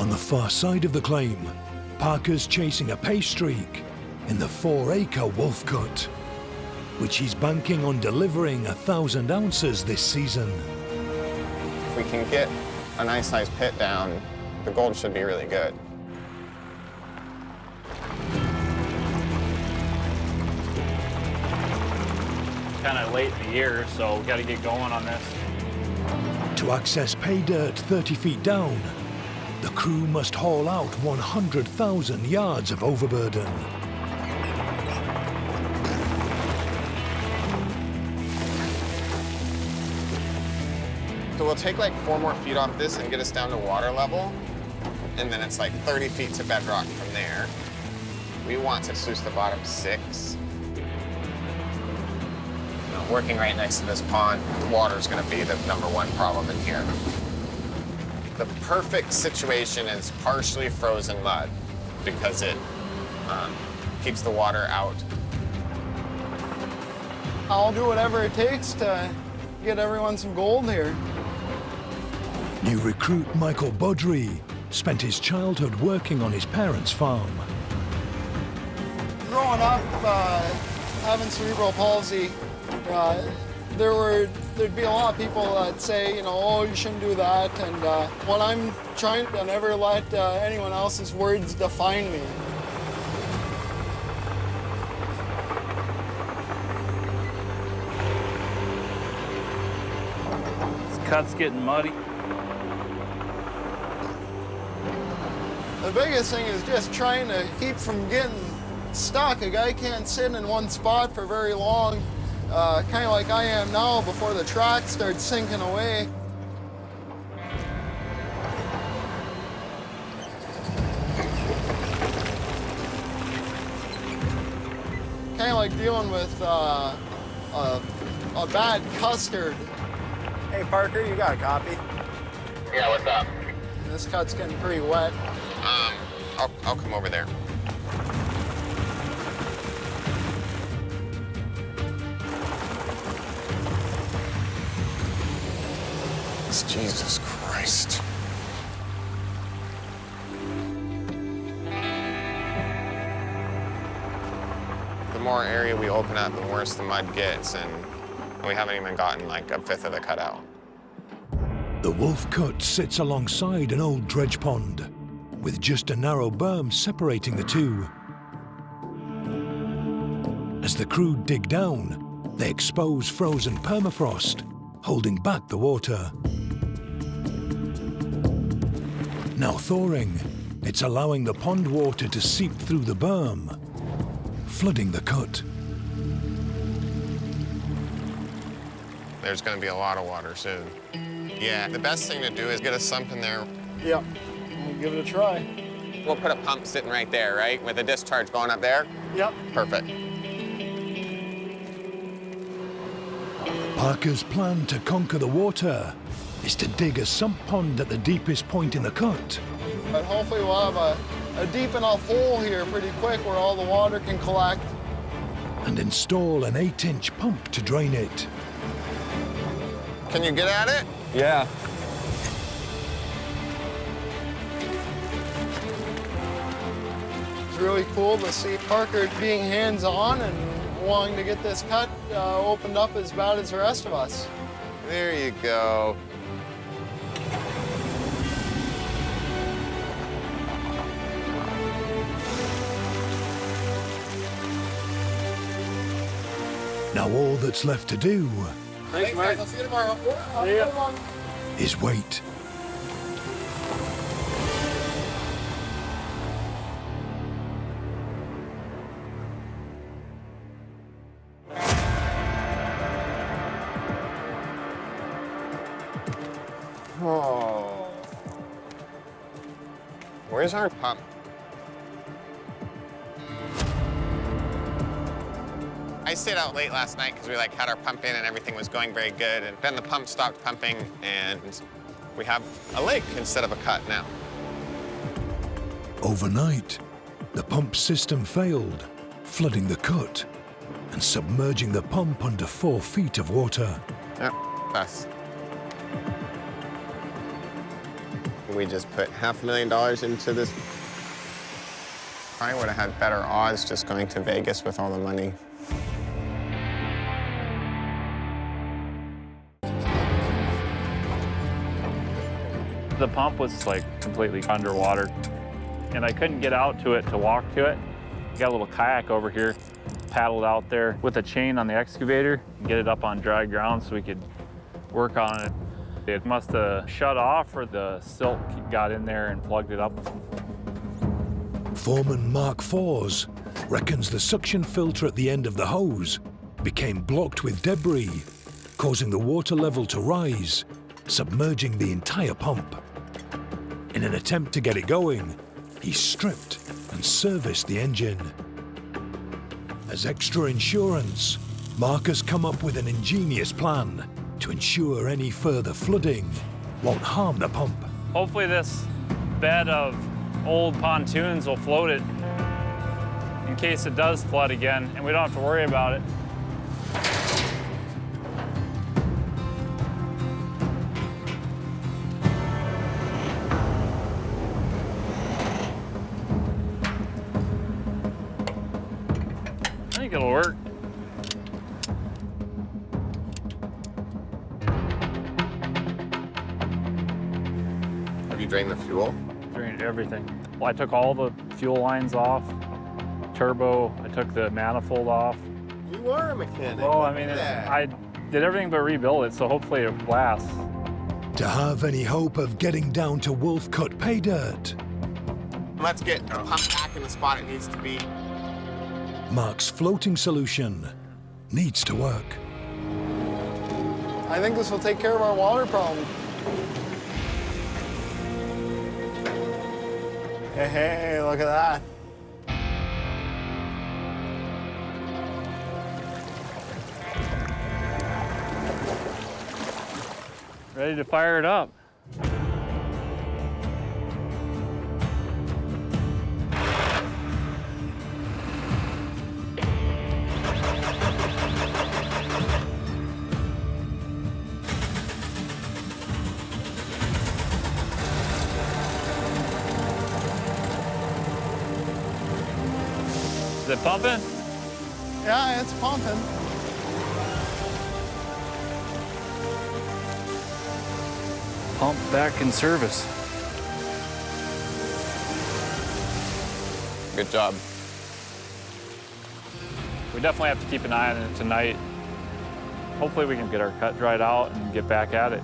On the far side of the claim, Parker's chasing a pace streak in the 4-acre Wolf Cut, which he's banking on delivering 1,000 ounces this season. If we can get a nice sized pit down, the gold should be really good. Kind of late in the year, so we got to get going on this. To access pay dirt 30 feet down, the crew must haul out 100,000 yards of overburden. So we'll take like 4 more feet off this and get us down to water level. And then it's like 30 feet to bedrock from there. We want to sluice the bottom 6. Working right next to this pond, water is going to be the #1 problem in here. The perfect situation is partially frozen mud because it keeps the water out. I'll do whatever it takes to get everyone some gold here. New recruit Michael Baudry spent his childhood working on his parents' farm. Growing up, having cerebral palsy, there'd be a lot of people that say, you know, oh, you shouldn't do that. And what I'm trying to never let anyone else's words define me. This cut's getting muddy. The biggest thing is just trying to keep from getting stuck. A guy can't sit in one spot for very long. Kind of like I am now before the track starts sinking away. Kind of like dealing with a bad custard. Hey, Parker, you got a copy? Yeah, what's up? This cut's getting pretty wet. I'll come over there. Jesus Christ. The more area we open up, the worse the mud gets, and we haven't even gotten like 1/5 of the cut out. The Wolf Cut sits alongside an old dredge pond, with just a narrow berm separating the two. As the crew dig down, they expose frozen permafrost, holding back the water. Now thawing, it's allowing the pond water to seep through the berm, flooding the cut. There's going to be a lot of water soon. Yeah, the best thing to do is get a sump in there. Yep, we'll give it a try. We'll put a pump sitting right there, right? With a discharge going up there? Yep. Perfect. Parker's plan to conquer the water is to dig a sump pond at the deepest point in the cut. But hopefully we'll have a deep enough hole here pretty quick where all the water can collect. And install an 8-inch pump to drain it. Can you get at it? Yeah. It's really cool to see Parker being hands-on and wanting to get this cut opened up as bad as the rest of us. There you go. Now all that's left to do Thanks, Mark. I'll see you tomorrow. See ya. is wait. Oh. Where's our pump? I stayed out late last night because we had our pump in and everything was going very good. And then the pump stopped pumping and we have a lake instead of a cut now. Overnight, the pump system failed, flooding the cut and submerging the pump under 4 feet of water. Yeah, us. We just put $500,000 into this. Probably would have had better odds just going to Vegas with all the money. The pump was like completely underwater, and I couldn't get out to it to walk to it. Got a little kayak over here, paddled out there with a chain on the excavator, and get it up on dry ground so we could work on it. It must have shut off, or the silt got in there and plugged it up. Foreman Mark Fours reckons the suction filter at the end of the hose became blocked with debris, causing the water level to rise, submerging the entire pump. In an attempt to get it going, he stripped and serviced the engine. As extra insurance, Mark has come up with an ingenious plan to ensure any further flooding won't harm the pump. Hopefully this bed of old pontoons will float it in case it does flood again, and we don't have to worry about it. I think it'll work. Have you drained the fuel? Drained everything. Well, I took all the fuel lines off, turbo, I took the manifold off. You are a mechanic. Well, I mean, I did everything but rebuild it, so hopefully it lasts. To have any hope of getting down to Wolf Cut pay dirt, Let's get the pump back in the spot it needs to be. Mark's floating solution needs to work. I think this will take care of our water problem. Hey, look at that. Ready to fire it up. Is it pumping? Yeah, it's pumping. Pump back in service. Good job. We definitely have to keep an eye on it tonight. Hopefully we can get our cut dried out and get back at it.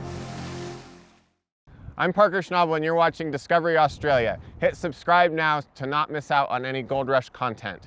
I'm Parker Schnabel and you're watching Discovery Australia. Hit subscribe now to not miss out on any Gold Rush content.